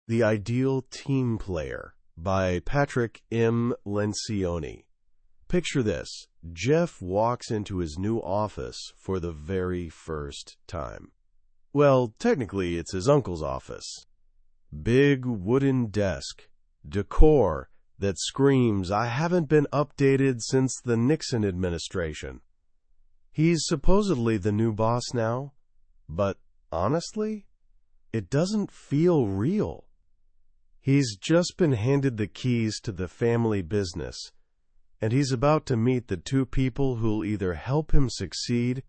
The Ideal Team Player by Patrick Lencioni. Picture this. Jeff walks into his new office for the very first time. Well, technically it's his uncle's office. Big wooden desk. Decor that screams, "I haven't been updated since the Nixon administration." He's supposedly the new boss now, but honestly, it doesn't feel real. He's just been handed the keys to the family business, and he's about to meet the two people who'll either help him succeed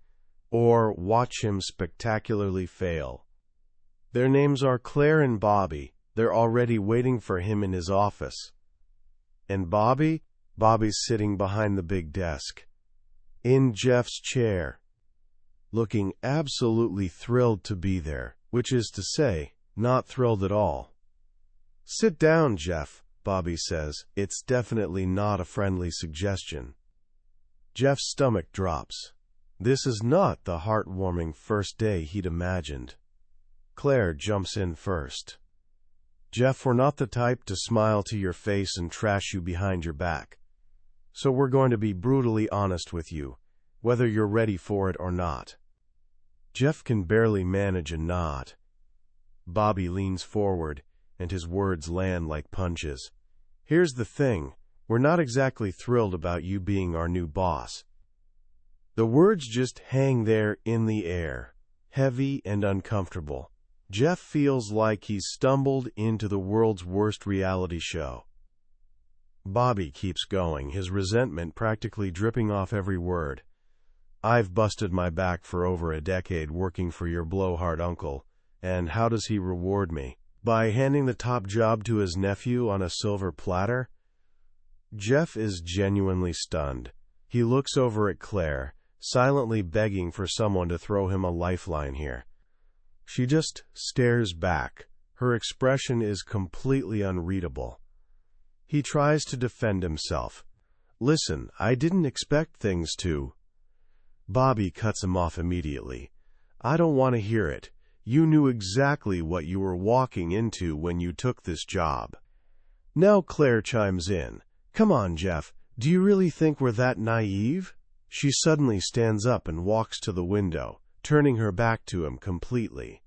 or watch him spectacularly fail. Their names are Claire and Bobby. They're already waiting for him in his office. And Bobby's sitting behind the big desk, in Jeff's chair, looking absolutely thrilled to be there, which is to say, not thrilled at all. "Sit down, Jeff," Bobby says. It's definitely not a friendly suggestion. Jeff's stomach drops. This is not the heartwarming first day he'd imagined. Claire jumps in first. "Jeff, we're not the type to smile to your face and trash you behind your back. So we're going to be brutally honest with you, whether you're ready for it or not." Jeff can barely manage a nod. Bobby leans forward, and his words land like punches. "Here's the thing. We're not exactly thrilled about you being our new boss." The words just hang there in the air, heavy and uncomfortable. Jeff feels like he's stumbled into the world's worst reality show. Bobby keeps going, his resentment practically dripping off every word. "I've busted my back for over a decade working for your blowhard uncle, and how does he reward me? By handing the top job to his nephew on a silver platter?" Jeff is genuinely stunned. He looks over at Claire, silently begging for someone to throw him a lifeline here. She just stares back. Her expression is completely unreadable. He tries to defend himself. "Listen, I didn't expect things to..." Bobby cuts him off immediately. "I don't want to hear it. You knew exactly what you were walking into when you took this job." Now Claire chimes in. "Come on, Jeff. Do you really think we're that naive?" She suddenly stands up and walks to the window, turning her back to him completely.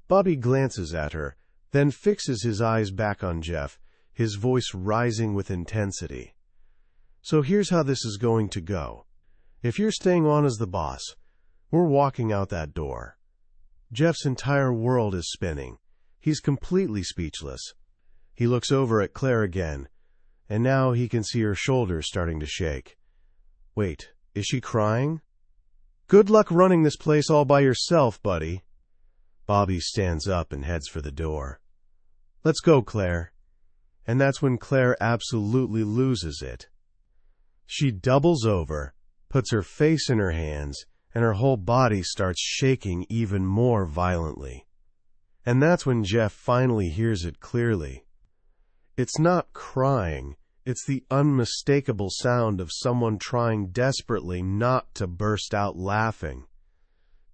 Bobby glances at her, then fixes his eyes back on Jeff, his voice rising with intensity. "So here's how this is going to go. If you're staying on as the boss, we're walking out that door." Jeff's entire world is spinning. He's completely speechless. He looks over at Claire again, and now he can see her shoulders starting to shake. Wait, is she crying? "Good luck running this place all by yourself, buddy." Bobby stands up and heads for the door. "Let's go, Claire." And that's when Claire absolutely loses it. She doubles over, puts her face in her hands, and her whole body starts shaking even more violently. And that's when Jeff finally hears it clearly. It's not crying. It's the unmistakable sound of someone trying desperately not to burst out laughing.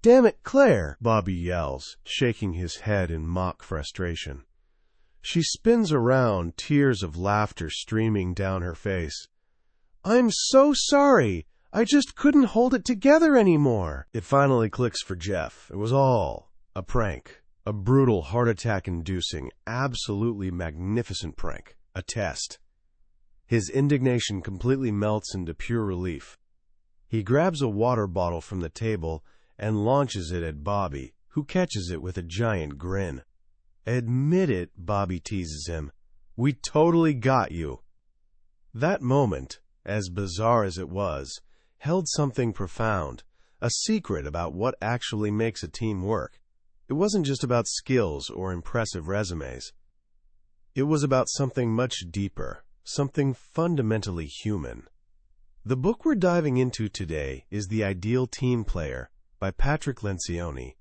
"Damn it, Claire!" Bobby yells, shaking his head in mock frustration. She spins around, tears of laughter streaming down her face. "I'm so sorry! I just couldn't hold it together anymore." It finally clicks for Jeff. It was all a prank. A brutal, heart attack-inducing, absolutely magnificent prank. A test. His indignation completely melts into pure relief. He grabs a water bottle from the table and launches it at Bobby, who catches it with a giant grin. "Admit it," Bobby teases him. "We totally got you." That moment, as bizarre as it was, held something profound, a secret about what actually makes a team work. It wasn't just about skills or impressive resumes. It was about something much deeper, something fundamentally human. The book we're diving into today is The Ideal Team Player by Patrick Lencioni.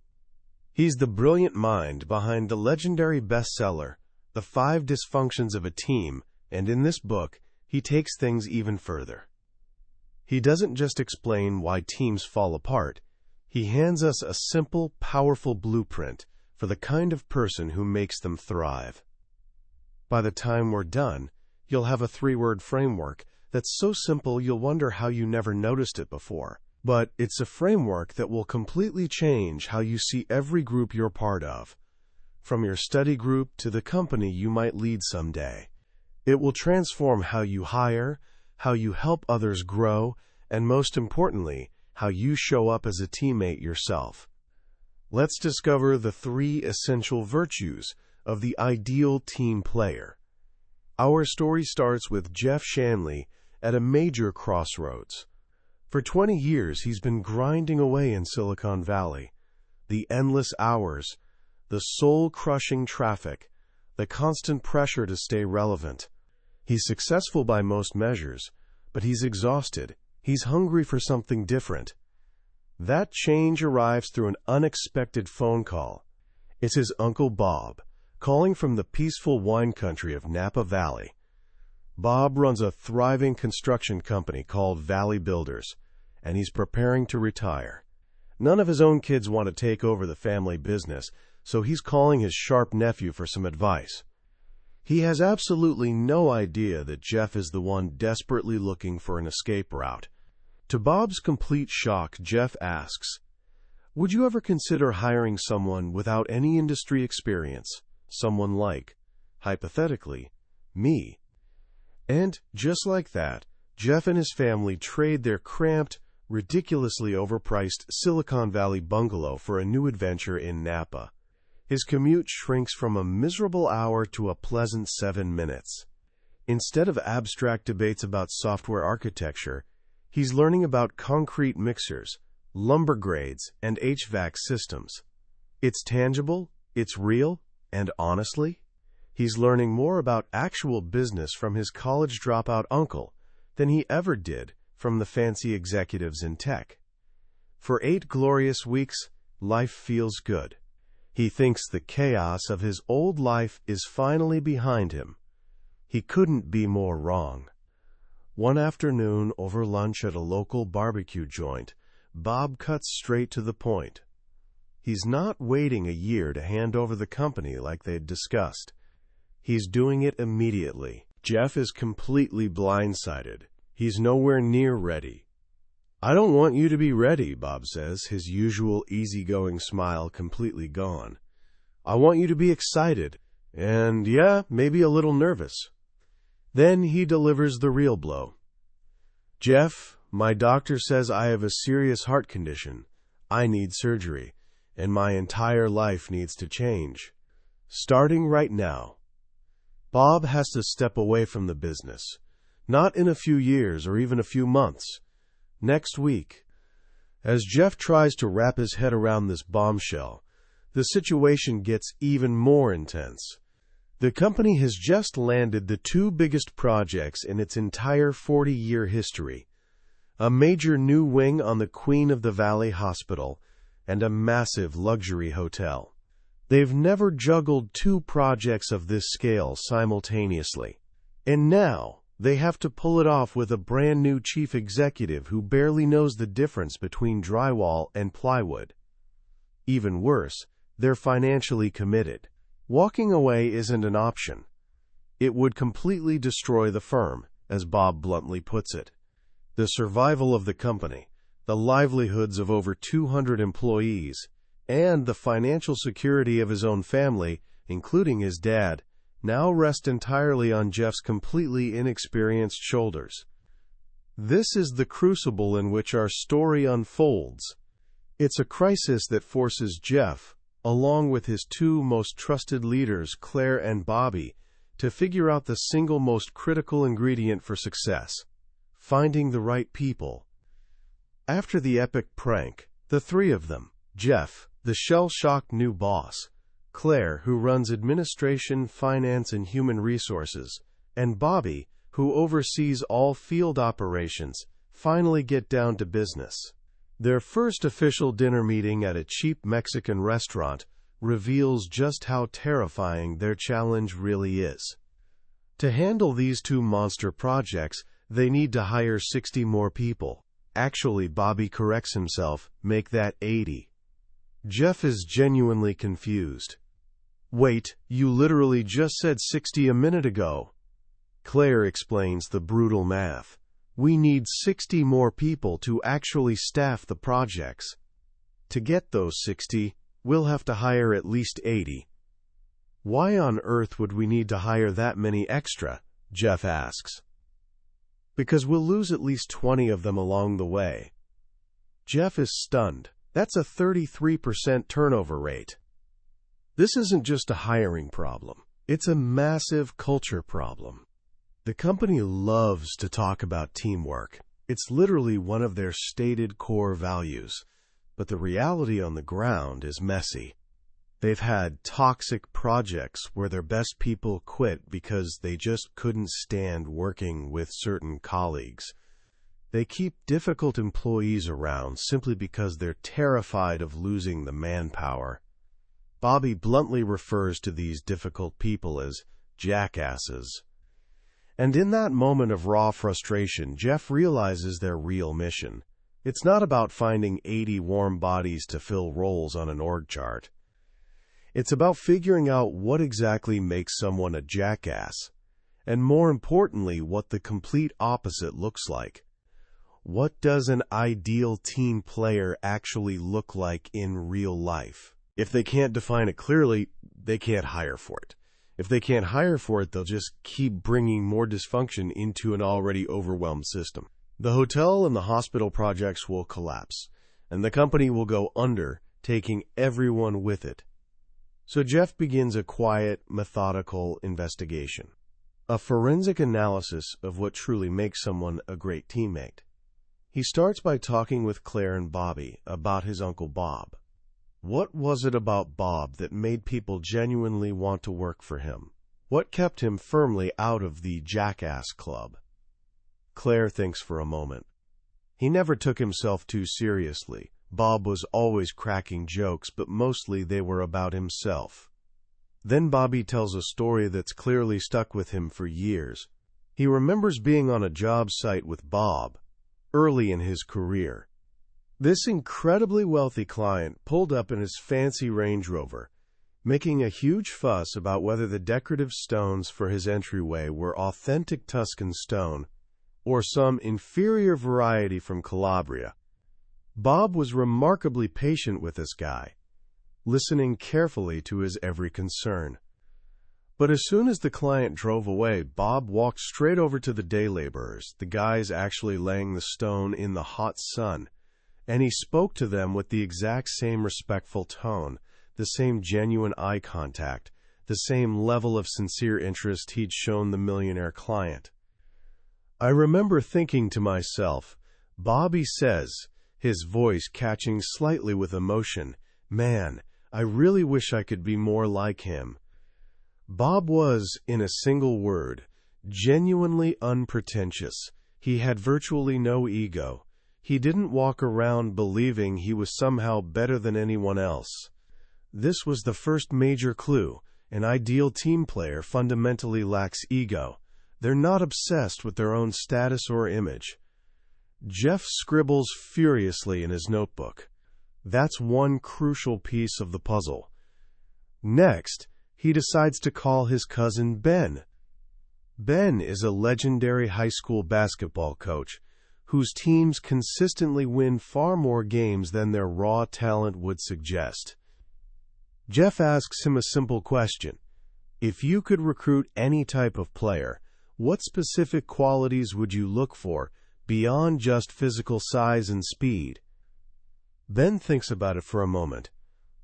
He's the brilliant mind behind the legendary bestseller, The 5 Dysfunctions of a Team, and in this book, he takes things even further. He doesn't just explain why teams fall apart. He hands us a simple, powerful blueprint for the kind of person who makes them thrive. By the time we're done, you'll have a 3-word framework that's so simple you'll wonder how you never noticed it before. But it's a framework that will completely change how you see every group you're part of, from your study group to the company you might lead someday. It will transform how you hire, how you help others grow, and most importantly, how you show up as a teammate yourself. Let's discover the 3 essential virtues of the ideal team player. Our story starts with Jeff Shanley at a major crossroads. For 20 years, he's been grinding away in Silicon Valley. The endless hours, the soul-crushing traffic, the constant pressure to stay relevant. He's successful by most measures, but he's exhausted. He's hungry for something different. That change arrives through an unexpected phone call. It's his Uncle Bob, calling from the peaceful wine country of Napa Valley. Bob runs a thriving construction company called Valley Builders, and he's preparing to retire. None of his own kids want to take over the family business, so he's calling his sharp nephew for some advice. He has absolutely no idea that Jeff is the one desperately looking for an escape route. To Bob's complete shock, Jeff asks, "Would you ever consider hiring someone without any industry experience? Someone like, hypothetically, me?" And just like that, Jeff and his family trade their cramped, ridiculously overpriced Silicon Valley bungalow for a new adventure in Napa. His commute shrinks from a miserable hour to a pleasant 7 minutes. Instead of abstract debates about software architecture, he's learning about concrete mixers, lumber grades, and HVAC systems. It's tangible, it's real, and honestly, he's learning more about actual business from his college dropout uncle than he ever did from the fancy executives in tech. For 8 glorious weeks, life feels good. He thinks the chaos of his old life is finally behind him. He couldn't be more wrong. One afternoon, over lunch at a local barbecue joint, Bob cuts straight to the point. He's not waiting a year to hand over the company like they'd discussed. He's doing it immediately. Jeff is completely blindsided. He's nowhere near ready. "I don't want you to be ready," Bob says, his usual easygoing smile completely gone. "I want you to be excited, and yeah, maybe a little nervous." Then he delivers the real blow. "Jeff, my doctor says I have a serious heart condition. I need surgery, and my entire life needs to change. Starting right now." Bob has to step away from the business. Not in a few years or even a few months. Next week. As Jeff tries to wrap his head around this bombshell, the situation gets even more intense. The company has just landed the 2 biggest projects in its entire 40-year history: a major new wing on the Queen of the Valley Hospital and a massive luxury hotel. They've never juggled 2 projects of this scale simultaneously. And now, they have to pull it off with a brand new chief executive who barely knows the difference between drywall and plywood. Even worse, they're financially committed. Walking away isn't an option. It would completely destroy the firm, as Bob bluntly puts it. The survival of the company, the livelihoods of over 200 employees, and the financial security of his own family, including his dad, now rest entirely on Jeff's completely inexperienced shoulders. This is the crucible in which our story unfolds. It's a crisis that forces Jeff, along with his 2 most trusted leaders, Claire and Bobby, to figure out the single most critical ingredient for success: finding the right people. After the epic prank, the 3 of them, Jeff, the shell-shocked new boss, Claire, who runs administration, finance, and human resources, and Bobby, who oversees all field operations, finally get down to business. Their first official dinner meeting at a cheap Mexican restaurant reveals just how terrifying their challenge really is. To handle these 2 monster projects, they need to hire 60 more people. Actually, Bobby corrects himself, make that 80. Jeff is genuinely confused. Wait, you literally just said 60 a minute ago. Claire explains the brutal math. We need 60 more people to actually staff the projects. To get those 60, we'll have to hire at least 80. Why on earth would we need to hire that many extra? Jeff asks. Because we'll lose at least 20 of them along the way. Jeff is stunned. That's a 33% turnover rate. This isn't just a hiring problem. It's a massive culture problem. The company loves to talk about teamwork. It's literally one of their stated core values. But the reality on the ground is messy. They've had toxic projects where their best people quit because they just couldn't stand working with certain colleagues. They keep difficult employees around simply because they're terrified of losing the manpower. Bobby bluntly refers to these difficult people as jackasses. And in that moment of raw frustration, Jeff realizes their real mission. It's not about finding 80 warm bodies to fill roles on an org chart. It's about figuring out what exactly makes someone a jackass, and more importantly, what the complete opposite looks like. What does an ideal team player actually look like in real life? If they can't define it clearly, they can't hire for it. If they can't hire for it, they'll just keep bringing more dysfunction into an already overwhelmed system. The hotel and the hospital projects will collapse, and the company will go under, taking everyone with it. So Jeff begins a quiet, methodical investigation, a forensic analysis of what truly makes someone a great teammate. He starts by talking with Claire and Bobby about his Uncle Bob. What was it about Bob that made people genuinely want to work for him? What kept him firmly out of the jackass club? Claire thinks for a moment. He never took himself too seriously. Bob was always cracking jokes, but mostly they were about himself. Then Bobby tells a story that's clearly stuck with him for years. He remembers being on a job site with Bob, early in his career. This incredibly wealthy client pulled up in his fancy Range Rover, making a huge fuss about whether the decorative stones for his entryway were authentic Tuscan stone or some inferior variety from Calabria. Bob was remarkably patient with this guy, listening carefully to his every concern. But as soon as the client drove away, Bob walked straight over to the day laborers, the guys actually laying the stone in the hot sun, and he spoke to them with the exact same respectful tone, the same genuine eye contact, the same level of sincere interest he'd shown the millionaire client. I remember thinking to myself, Bobby says, his voice catching slightly with emotion, man, I really wish I could be more like him. Bob was, in a single word, genuinely unpretentious. He had virtually no ego. He didn't walk around believing he was somehow better than anyone else. This was the first major clue. An ideal team player fundamentally lacks ego. They're not obsessed with their own status or image. Jeff scribbles furiously in his notebook. That's one crucial piece of the puzzle. Next, he decides to call his cousin Ben. Ben is a legendary high school basketball coach whose teams consistently win far more games than their raw talent would suggest. Jeff asks him a simple question. If you could recruit any type of player, what specific qualities would you look for beyond just physical size and speed? Ben thinks about it for a moment.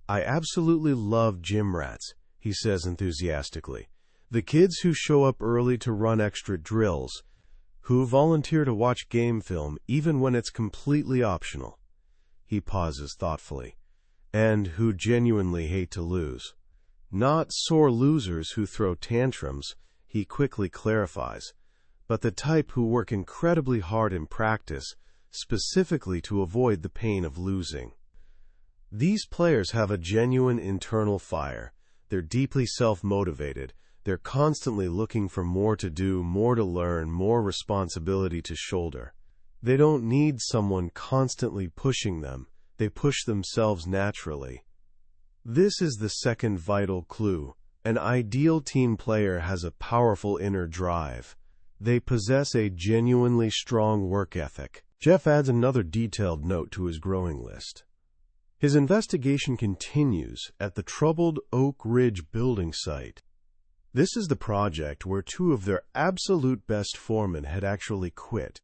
I absolutely love gym rats, he says enthusiastically. The kids who show up early to run extra drills, who volunteer to watch game film even when it's completely optional. He pauses thoughtfully. And who genuinely hate to lose. Not sore losers who throw tantrums, he quickly clarifies, but the type who work incredibly hard in practice, specifically to avoid the pain of losing. These players have a genuine internal fire. They're deeply self-motivated. They're constantly looking for more to do, more to learn, more responsibility to shoulder. They don't need someone constantly pushing them. They push themselves naturally. This is the second vital clue. An ideal team player has a powerful inner drive. They possess a genuinely strong work ethic. Jeff adds another detailed note to his growing list. His investigation continues at the troubled Oak Ridge building site. This is the project where two of their absolute best foremen had actually quit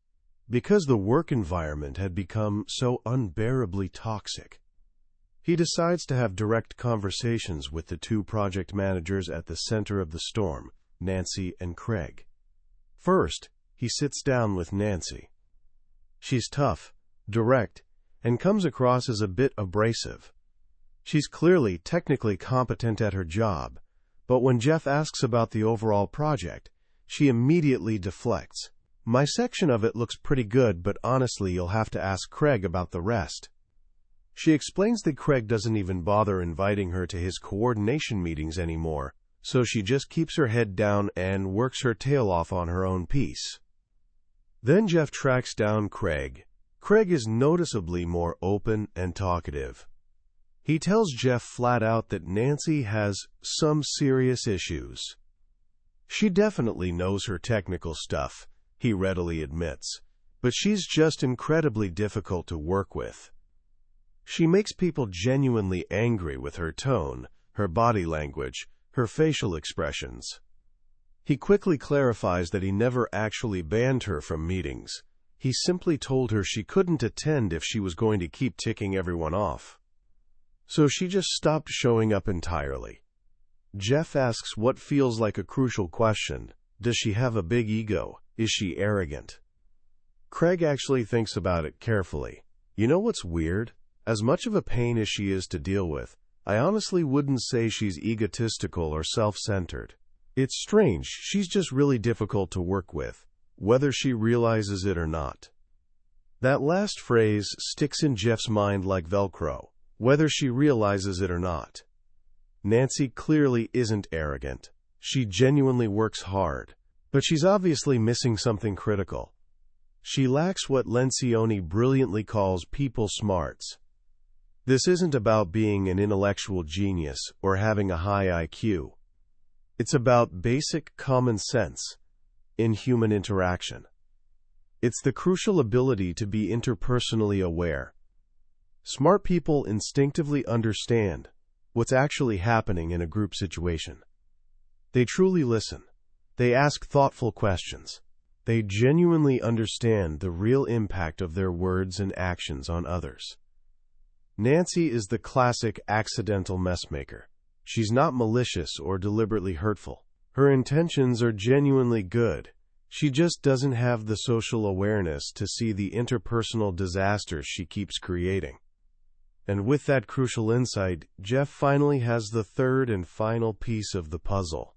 because the work environment had become so unbearably toxic. He decides to have direct conversations with the two project managers at the center of the storm, Nancy and Craig. First, he sits down with Nancy. She's tough, direct, and comes across as a bit abrasive. She's clearly technically competent at her job, but when Jeff asks about the overall project, she immediately deflects. My section of it looks pretty good, but honestly, you'll have to ask Craig about the rest. She explains that Craig doesn't even bother inviting her to his coordination meetings anymore, so she just keeps her head down and works her tail off on her own piece. Then Jeff tracks down Craig. Craig is noticeably more open and talkative. He tells Jeff flat out that Nancy has some serious issues. She definitely knows her technical stuff, he readily admits, but she's just incredibly difficult to work with. She makes people genuinely angry with her tone, her body language, her facial expressions. He quickly clarifies that he never actually banned her from meetings. He simply told her she couldn't attend if she was going to keep ticking everyone off. So she just stopped showing up entirely. Jeff asks what feels like a crucial question. Does she have a big ego? Is she arrogant? Craig actually thinks about it carefully. You know what's weird? As much of a pain as she is to deal with, I honestly wouldn't say she's egotistical or self-centered. It's strange, she's just really difficult to work with, whether she realizes it or not. That last phrase sticks in Jeff's mind like Velcro, whether she realizes it or not. Nancy clearly isn't arrogant. She genuinely works hard, but she's obviously missing something critical. She lacks what Lencioni brilliantly calls people smarts. This isn't about being an intellectual genius or having a high IQ. It's about basic common sense in human interaction. It's the crucial ability to be interpersonally aware. Smart people instinctively understand what's actually happening in a group situation. They truly listen. They ask thoughtful questions. They genuinely understand the real impact of their words and actions on others. Nancy is the classic accidental messmaker. She's not malicious or deliberately hurtful. Her intentions are genuinely good. She just doesn't have the social awareness to see the interpersonal disasters she keeps creating. And with that crucial insight, Jeff finally has the third and final piece of the puzzle.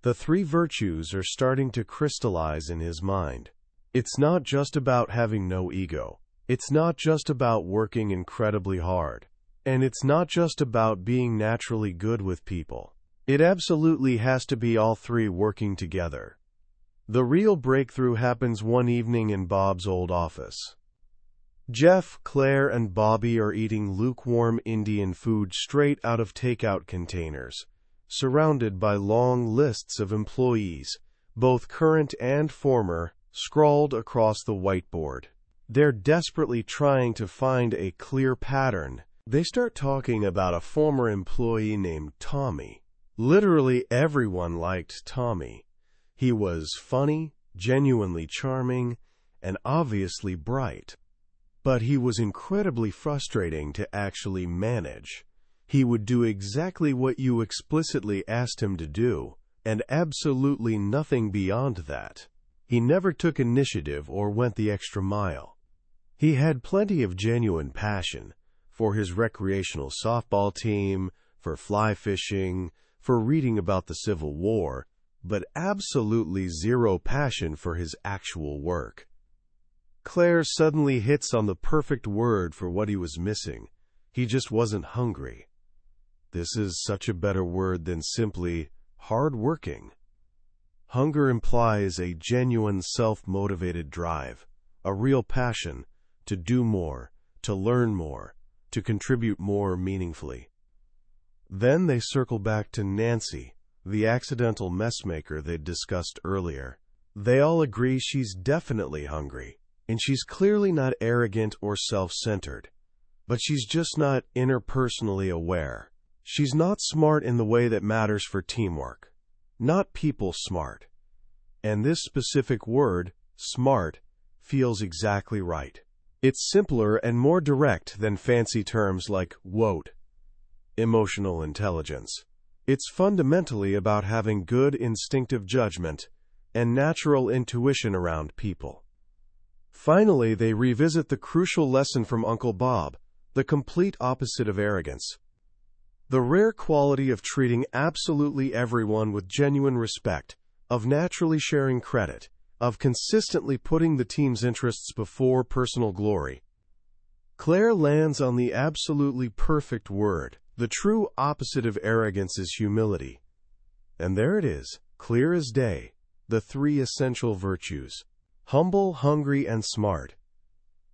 The three virtues are starting to crystallize in his mind. It's not just about having no ego. It's not just about working incredibly hard. And it's not just about being naturally good with people. It absolutely has to be all three working together. The real breakthrough happens one evening in Bob's old office. Jeff, Claire, and Bobby are eating lukewarm Indian food straight out of takeout containers, surrounded by long lists of employees, both current and former, scrawled across the whiteboard. They're desperately trying to find a clear pattern. They start talking about a former employee named Tommy. Literally everyone liked Tommy. He was funny, genuinely charming, and obviously bright. But he was incredibly frustrating to actually manage. He would do exactly what you explicitly asked him to do, and absolutely nothing beyond that. He never took initiative or went the extra mile. He had plenty of genuine passion for his recreational softball team, for fly fishing, for reading about the Civil War, but absolutely zero passion for his actual work. Claire suddenly hits on the perfect word for what he was missing. He just wasn't hungry. This is such a better word than simply hard-working. Hunger implies a genuine self-motivated drive, a real passion to do more, to learn more, to contribute more meaningfully. Then they circle back to Nancy, the accidental messmaker they'd discussed earlier. They all agree she's definitely hungry, and she's clearly not arrogant or self-centered. But she's just not interpersonally aware. She's not smart in the way that matters for teamwork. Not people smart. And this specific word, smart, feels exactly right. It's simpler and more direct than fancy terms like WOT, emotional intelligence. It's fundamentally about having good instinctive judgment and natural intuition around people. Finally, they revisit the crucial lesson from Uncle Bob, the complete opposite of arrogance. The rare quality of treating absolutely everyone with genuine respect, of naturally sharing credit, of consistently putting the team's interests before personal glory. Claire lands on the absolutely perfect word. The true opposite of arrogance is humility. And there it is, clear as day, the three essential virtues: humble, hungry, and smart.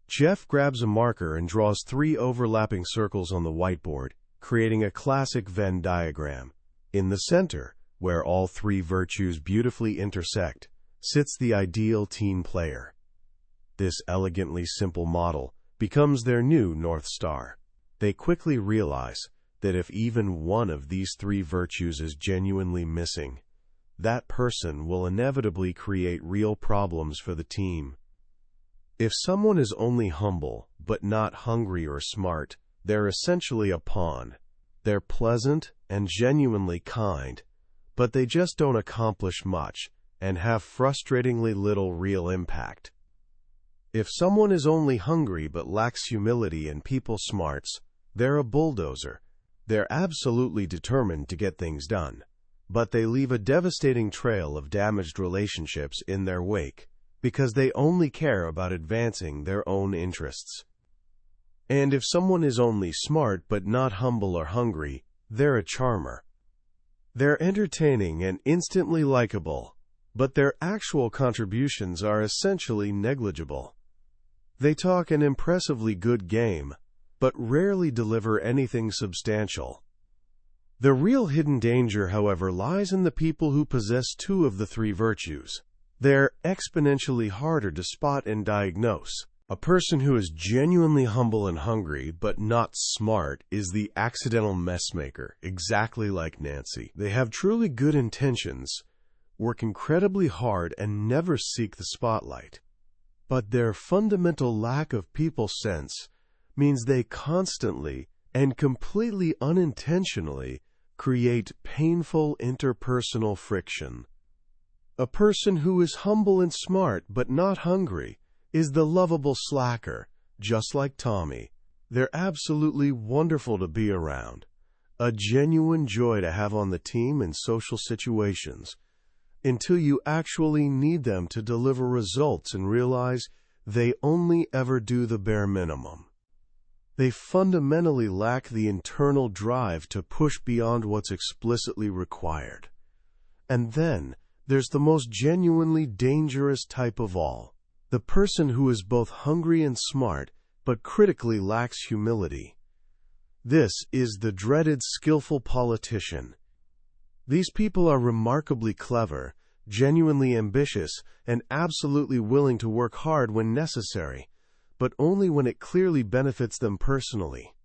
Jeff grabs a marker and draws 3 overlapping circles on the whiteboard, creating a classic Venn diagram. In the center, where all 3 virtues beautifully intersect, sits the ideal team player. This elegantly simple model becomes their new North Star. They quickly realize that if even one of these 3 virtues is genuinely missing, that person will inevitably create real problems for the team. If someone is only humble, but not hungry or smart, they're essentially a pawn. They're pleasant and genuinely kind, but they just don't accomplish much and have frustratingly little real impact. If someone is only hungry but lacks humility and people smarts, they're a bulldozer. They're absolutely determined to get things done, but they leave a devastating trail of damaged relationships in their wake because they only care about advancing their own interests. And if someone is only smart but not humble or hungry, they're a charmer. They're entertaining and instantly likable, but their actual contributions are essentially negligible. They talk an impressively good game, but rarely deliver anything substantial. The real hidden danger, however, lies in the people who possess 2 of the 3 virtues. They're exponentially harder to spot and diagnose. A person who is genuinely humble and hungry, but not smart, is the accidental messmaker, exactly like Nancy. They have truly good intentions, work incredibly hard, and never seek the spotlight. But their fundamental lack of people sense means they constantly and completely unintentionally create painful interpersonal friction. A person who is humble and smart but not hungry is the lovable slacker, just like Tommy. They're absolutely wonderful to be around, a genuine joy to have on the team in social situations, until you actually need them to deliver results and realize they only ever do the bare minimum. They fundamentally lack the internal drive to push beyond what's explicitly required. And then, there's the most genuinely dangerous type of all, the person who is both hungry and smart, but critically lacks humility. This is the dreaded skillful politician. These people are remarkably clever, genuinely ambitious, and absolutely willing to work hard when necessary, but only when it clearly benefits them personally.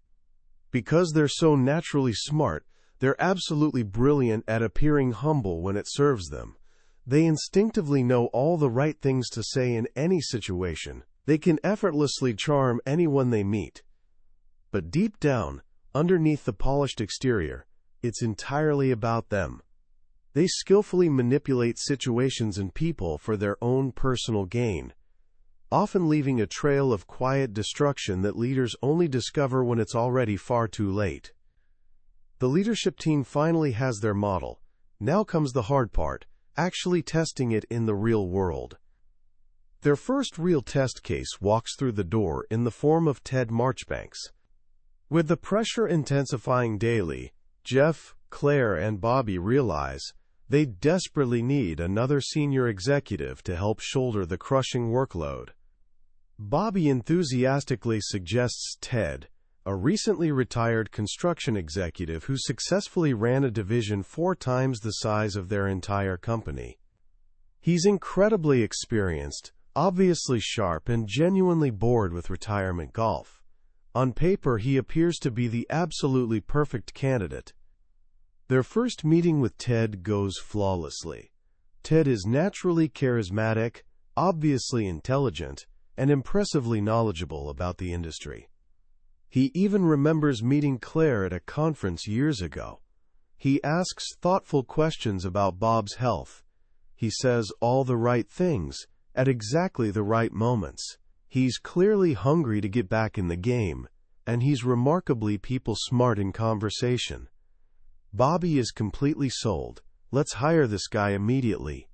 Because they're so naturally smart, they're absolutely brilliant at appearing humble when it serves them. They instinctively know all the right things to say in any situation. They can effortlessly charm anyone they meet. But deep down, underneath the polished exterior, it's entirely about them. They skillfully manipulate situations and people for their own personal gain, often leaving a trail of quiet destruction that leaders only discover when it's already far too late. The leadership team finally has their model. Now comes the hard part, actually testing it in the real world. Their first real test case walks through the door in the form of Ted Marchbanks. With the pressure intensifying daily, Jeff, Claire, and Bobby realize they desperately need another senior executive to help shoulder the crushing workload. Bobby enthusiastically suggests Ted, a a recently retired construction executive who successfully ran a division 4 times the size of their entire company. He's incredibly experienced, obviously sharp, and genuinely bored with retirement golf. On paper, he appears to be the absolutely perfect candidate. Their first meeting with Ted goes flawlessly. Ted is naturally charismatic, obviously intelligent, and impressively knowledgeable about the industry. He even remembers meeting Claire at a conference years ago. He asks thoughtful questions about Bob's health. He says all the right things at exactly the right moments. He's clearly hungry to get back in the game, and he's remarkably people-smart in conversation. Bobby is completely sold. Let's hire this guy immediately.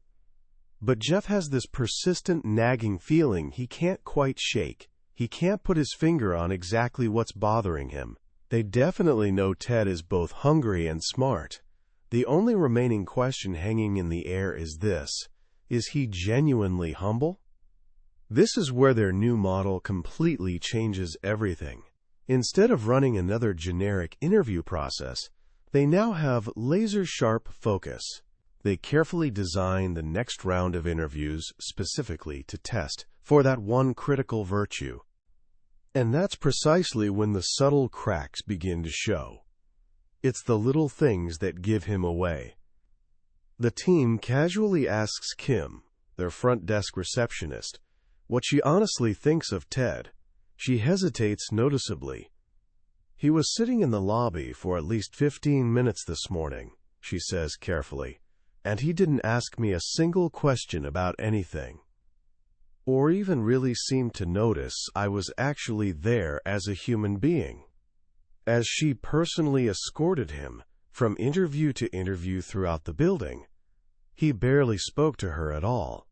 But Jeff has this persistent, nagging feeling he can't quite shake. He can't put his finger on exactly what's bothering him. They definitely know Ted is both hungry and smart. The only remaining question hanging in the air is this: is he genuinely humble? This is where their new model completely changes everything. Instead of running another generic interview process, they now have laser-sharp focus. They carefully design the next round of interviews specifically to test for that one critical virtue. And that's precisely when the subtle cracks begin to show. It's the little things that give him away. The team casually asks Kim, their front desk receptionist, what she honestly thinks of Ted. She hesitates noticeably. "He was sitting in the lobby for at least 15 minutes this morning," she says carefully, "and he didn't ask me a single question about anything. Or even really seem to notice I was actually there as a human being." As she personally escorted him from interview to interview throughout the building, he barely spoke to her at all.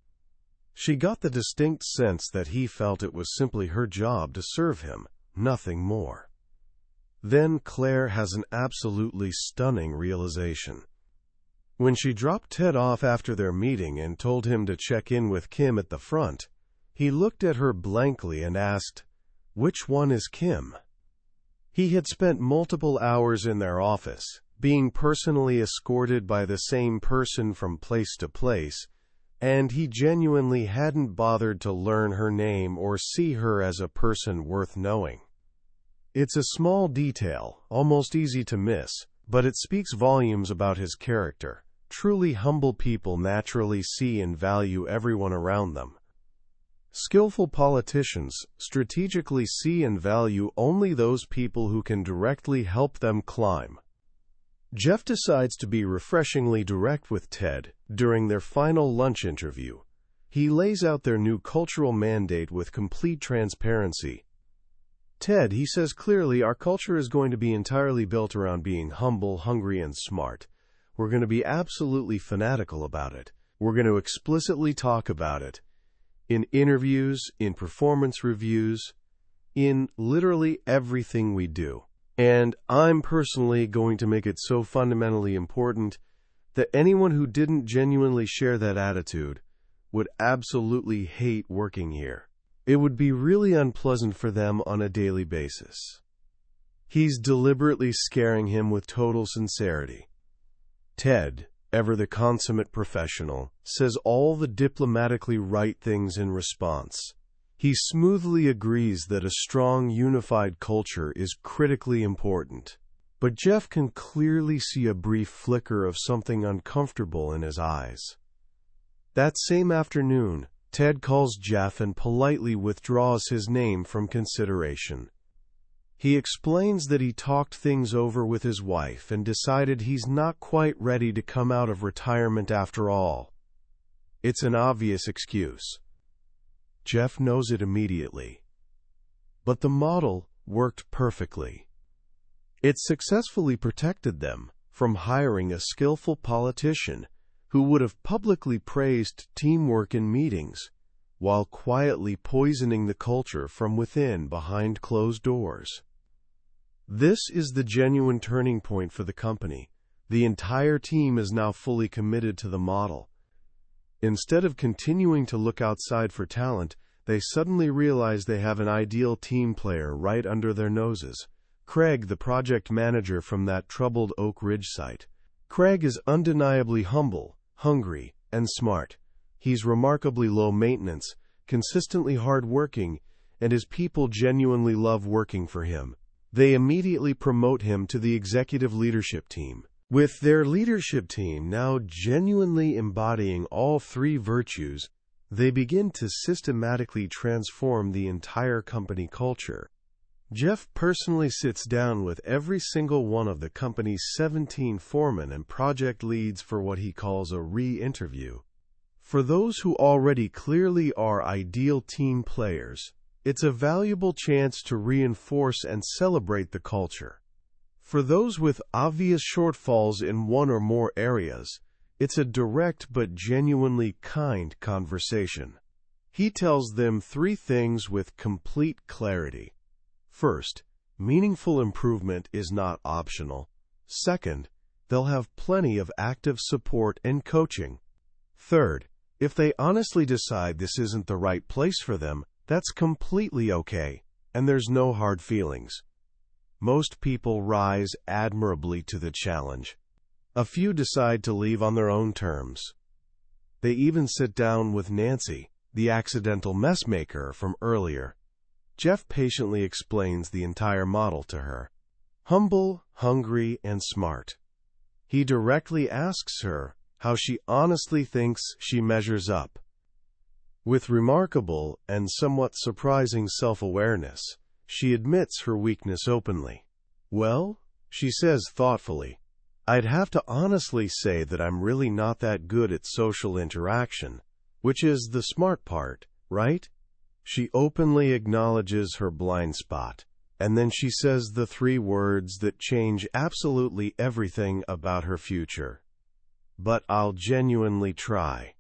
She got the distinct sense that he felt it was simply her job to serve him, nothing more. Then Claire has an absolutely stunning realization. When she dropped Ted off after their meeting and told him to check in with Kim at the front, he looked at her blankly and asked, "Which one is Kim?" He had spent multiple hours in their office, being personally escorted by the same person from place to place, and he genuinely hadn't bothered to learn her name or see her as a person worth knowing. It's a small detail, almost easy to miss, but it speaks volumes about his character. Truly humble people naturally see and value everyone around them. Skillful politicians strategically see and value only those people who can directly help them climb. Jeff decides to be refreshingly direct with Ted during their final lunch interview. He lays out their new cultural mandate with complete transparency. "Ted," he says clearly, "our culture is going to be entirely built around being humble, hungry, and smart. We're going to be absolutely fanatical about it. We're going to explicitly talk about it. In interviews, in performance reviews, in literally everything we do. And I'm personally going to make it so fundamentally important that anyone who didn't genuinely share that attitude would absolutely hate working here. It would be really unpleasant for them on a daily basis." He's deliberately scaring him with total sincerity. Ted, ever the consummate professional, says all the diplomatically right things in response. He smoothly agrees that a strong, unified culture is critically important. But Jeff can clearly see a brief flicker of something uncomfortable in his eyes. That same afternoon, Ted calls Jeff and politely withdraws his name from consideration. He explains that he talked things over with his wife and decided he's not quite ready to come out of retirement after all. It's an obvious excuse. Jeff knows it immediately. But the model worked perfectly. It successfully protected them from hiring a skillful politician who would have publicly praised teamwork in meetings, while quietly poisoning the culture from within behind closed doors. This is the genuine turning point for the company. The entire team is now fully committed to the model. Instead of continuing to look outside for talent, they suddenly realize they have an ideal team player right under their noses, Craig, the project manager from that troubled Oak Ridge site. Craig is undeniably humble, hungry, and smart. He's remarkably low maintenance, consistently hard-working, and his people genuinely love working for him. They immediately promote him to the executive leadership team. With their leadership team now genuinely embodying all three virtues, they begin to systematically transform the entire company culture. Jeff personally sits down with every single one of the company's 17 foremen and project leads for what he calls a re-interview. For those who already clearly are ideal team players, it's a valuable chance to reinforce and celebrate the culture. For those with obvious shortfalls in one or more areas, it's a direct but genuinely kind conversation. He tells them three things with complete clarity. First, meaningful improvement is not optional. Second, they'll have plenty of active support and coaching. Third, if they honestly decide this isn't the right place for them, that's completely okay, and there's no hard feelings. Most people rise admirably to the challenge. A few decide to leave on their own terms. They even sit down with Nancy, the accidental messmaker from earlier. Jeff patiently explains the entire model to her. Humble, hungry, and smart. He directly asks her how she honestly thinks she measures up. With remarkable and somewhat surprising self-awareness, she admits her weakness openly. Well, she says thoughtfully, I'd have to honestly say that I'm really not that good at social interaction, which is the smart part, right? She openly acknowledges her blind spot, and then she says the three words that change absolutely everything about her future. But I'll genuinely try.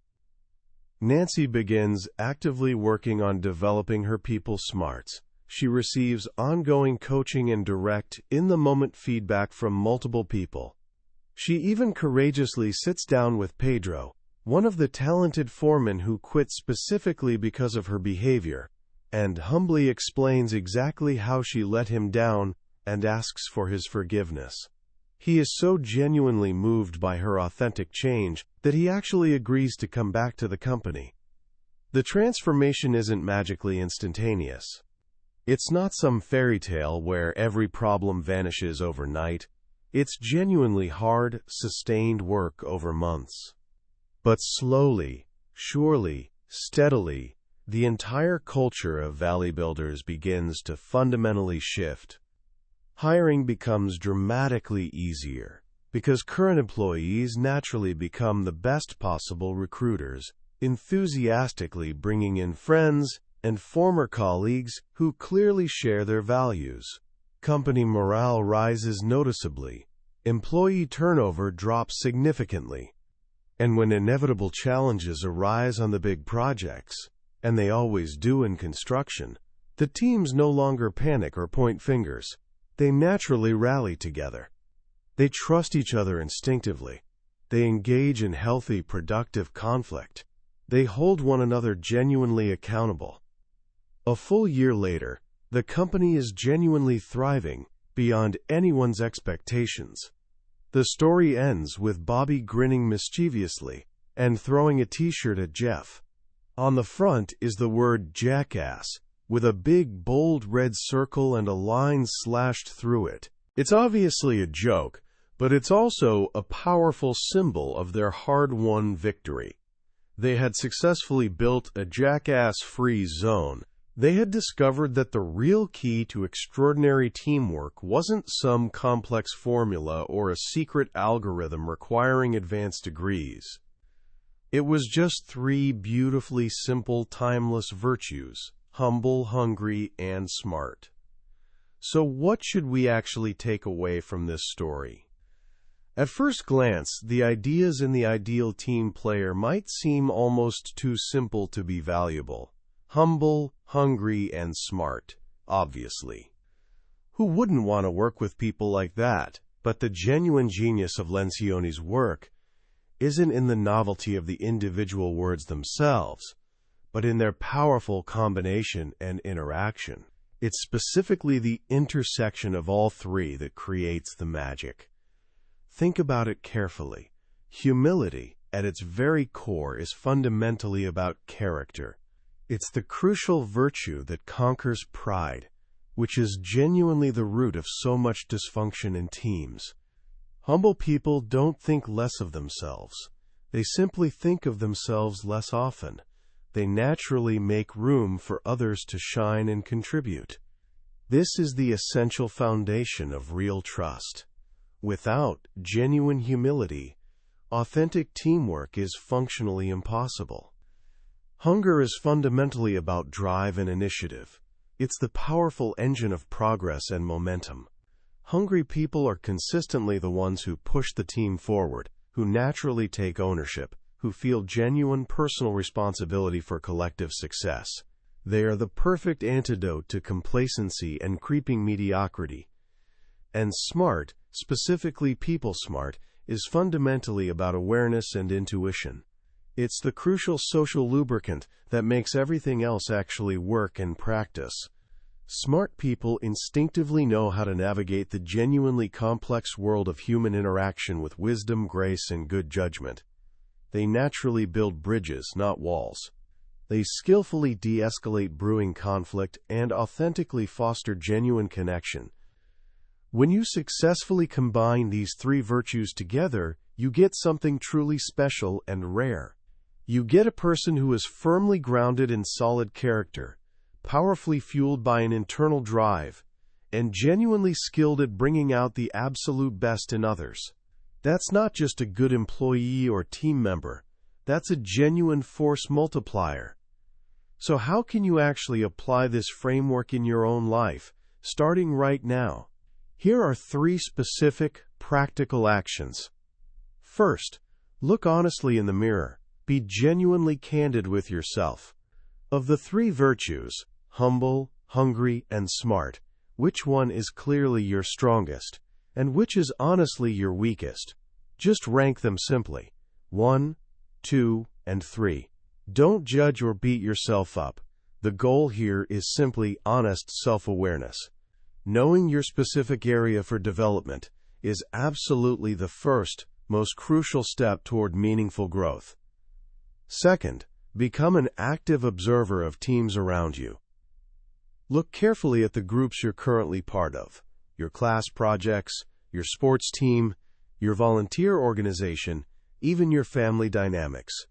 Nancy begins actively working on developing her people smarts. She receives ongoing coaching and direct, in-the-moment feedback from multiple people. She even courageously sits down with Pedro, one of the talented foremen who quit specifically because of her behavior, and humbly explains exactly how she let him down and asks for his forgiveness. He is so genuinely moved by her authentic change that he actually agrees to come back to the company. The transformation isn't magically instantaneous. It's not some fairy tale where every problem vanishes overnight. It's genuinely hard, sustained work over months. But slowly, surely, steadily, the entire culture of Valley Builders begins to fundamentally shift. Hiring becomes dramatically easier because current employees naturally become the best possible recruiters, enthusiastically bringing in friends and former colleagues who clearly share their values. Company morale rises noticeably, employee turnover drops significantly, and when inevitable challenges arise on the big projects, and they always do in construction, the teams no longer panic or point fingers. They naturally rally together. They trust each other instinctively. They engage in healthy, productive conflict. They hold one another genuinely accountable. A full year later, the company is genuinely thriving beyond anyone's expectations. The story ends with Bobby grinning mischievously and throwing a t-shirt at Jeff. On the front is the word jackass, with a big, bold red circle and a line slashed through it. It's obviously a joke, but it's also a powerful symbol of their hard-won victory. They had successfully built a jackass-free zone. They had discovered that the real key to extraordinary teamwork wasn't some complex formula or a secret algorithm requiring advanced degrees. It was just three beautifully simple, timeless virtues: humble, hungry, and smart. So what should we actually take away from this story? At first glance, the ideas in the ideal team player might seem almost too simple to be valuable. Humble, hungry, and smart, obviously. Who wouldn't want to work with people like that? But the genuine genius of Lencioni's work isn't in the novelty of the individual words themselves, but in their powerful combination and interaction. It's specifically the intersection of all three that creates the magic. Think about it carefully. Humility, at its very core, is fundamentally about character. It's the crucial virtue that conquers pride, which is genuinely the root of so much dysfunction in teams. Humble people don't think less of themselves. They simply think of themselves less often. They naturally make room for others to shine and contribute. This is the essential foundation of real trust. Without genuine humility, authentic teamwork is functionally impossible. Hunger is fundamentally about drive and initiative. It's the powerful engine of progress and momentum. Hungry people are consistently the ones who push the team forward, who naturally take ownership, who feel genuine personal responsibility for collective success. They are the perfect antidote to complacency and creeping mediocrity. And smart, specifically people smart, is fundamentally about awareness and intuition. It's the crucial social lubricant that makes everything else actually work in practice. Smart people instinctively know how to navigate the genuinely complex world of human interaction with wisdom, grace, and good judgment. They naturally build bridges, not walls. They skillfully de-escalate brewing conflict and authentically foster genuine connection. When you successfully combine these three virtues together, you get something truly special and rare. You get a person who is firmly grounded in solid character, powerfully fueled by an internal drive, and genuinely skilled at bringing out the absolute best in others. That's not just a good employee or team member. That's a genuine force multiplier. So how can you actually apply this framework in your own life, starting right now? Here are 3 specific, practical actions. First, look honestly in the mirror. Be genuinely candid with yourself. Of the 3 virtues, humble, hungry, and smart, which one is clearly your strongest, and which is honestly your weakest? Just rank them simply. 1, 2, and 3. Don't judge or beat yourself up. The goal here is simply honest self-awareness. Knowing your specific area for development is absolutely the first, most crucial step toward meaningful growth. Second, become an active observer of teams around you. Look carefully at the groups you're currently part of, your class projects, your sports team, your volunteer organization, even your family dynamics.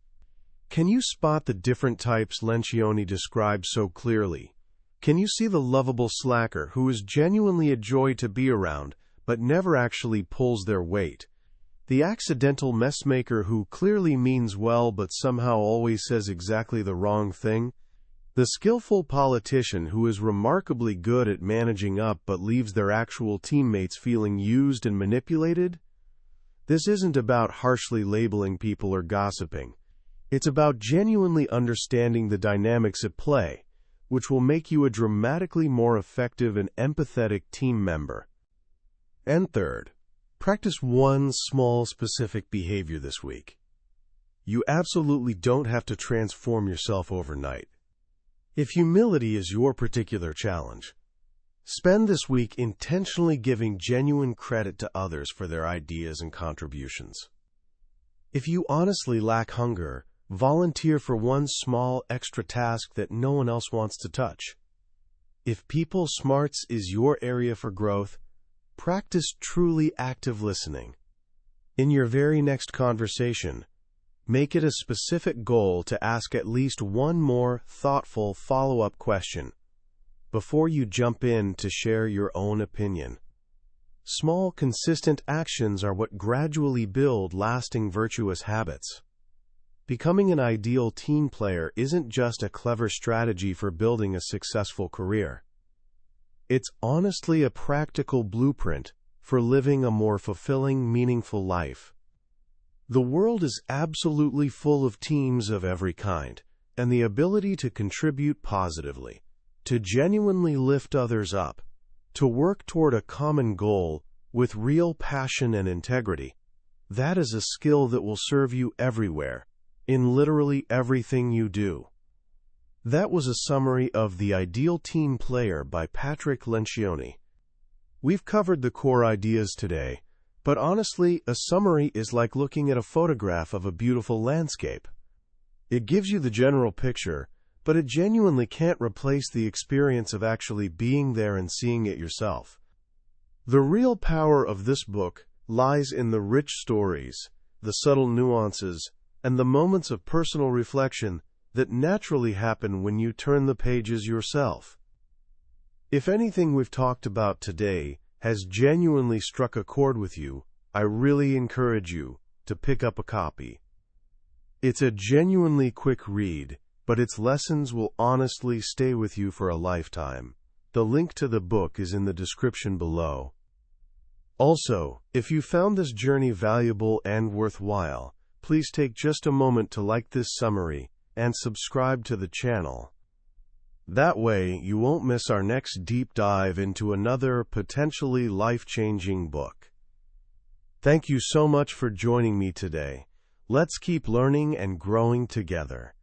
Can you spot the different types Lencioni describes so clearly? Can you see the lovable slacker who is genuinely a joy to be around, but never actually pulls their weight? The accidental messmaker who clearly means well but somehow always says exactly the wrong thing? The skillful politician who is remarkably good at managing up but leaves their actual teammates feeling used and manipulated? This isn't about harshly labeling people or gossiping. It's about genuinely understanding the dynamics at play, which will make you a dramatically more effective and empathetic team member. And third, practice one small specific behavior this week. You absolutely don't have to transform yourself overnight. If humility is your particular challenge, spend this week intentionally giving genuine credit to others for their ideas and contributions. If you honestly lack hunger, volunteer for one small extra task that no one else wants to touch. If people smarts is your area for growth, practice truly active listening. In your very next conversation, make it a specific goal to ask at least one more thoughtful follow-up question before you jump in to share your own opinion. Small, consistent actions are what gradually build lasting virtuous habits. Becoming an ideal team player isn't just a clever strategy for building a successful career. It's honestly a practical blueprint for living a more fulfilling, meaningful life. The world is absolutely full of teams of every kind, and the ability to contribute positively, to genuinely lift others up, to work toward a common goal with real passion and integrity, that is a skill that will serve you everywhere, in literally everything you do. That was a summary of The Ideal Team Player by Patrick Lencioni. We've covered the core ideas today, but honestly, a summary is like looking at a photograph of a beautiful landscape. It gives you the general picture, but it genuinely can't replace the experience of actually being there and seeing it yourself. The real power of this book lies in the rich stories, the subtle nuances, and the moments of personal reflection that naturally happen when you turn the pages yourself. If anything we've talked about today has genuinely struck a chord with you, I really encourage you to pick up a copy. It's a genuinely quick read, but its lessons will honestly stay with you for a lifetime. The link to the book is in the description below. Also, if you found this journey valuable and worthwhile, please take just a moment to like this summary and subscribe to the channel. That way, you won't miss our next deep dive into another potentially life-changing book. Thank you so much for joining me today. Let's keep learning and growing together.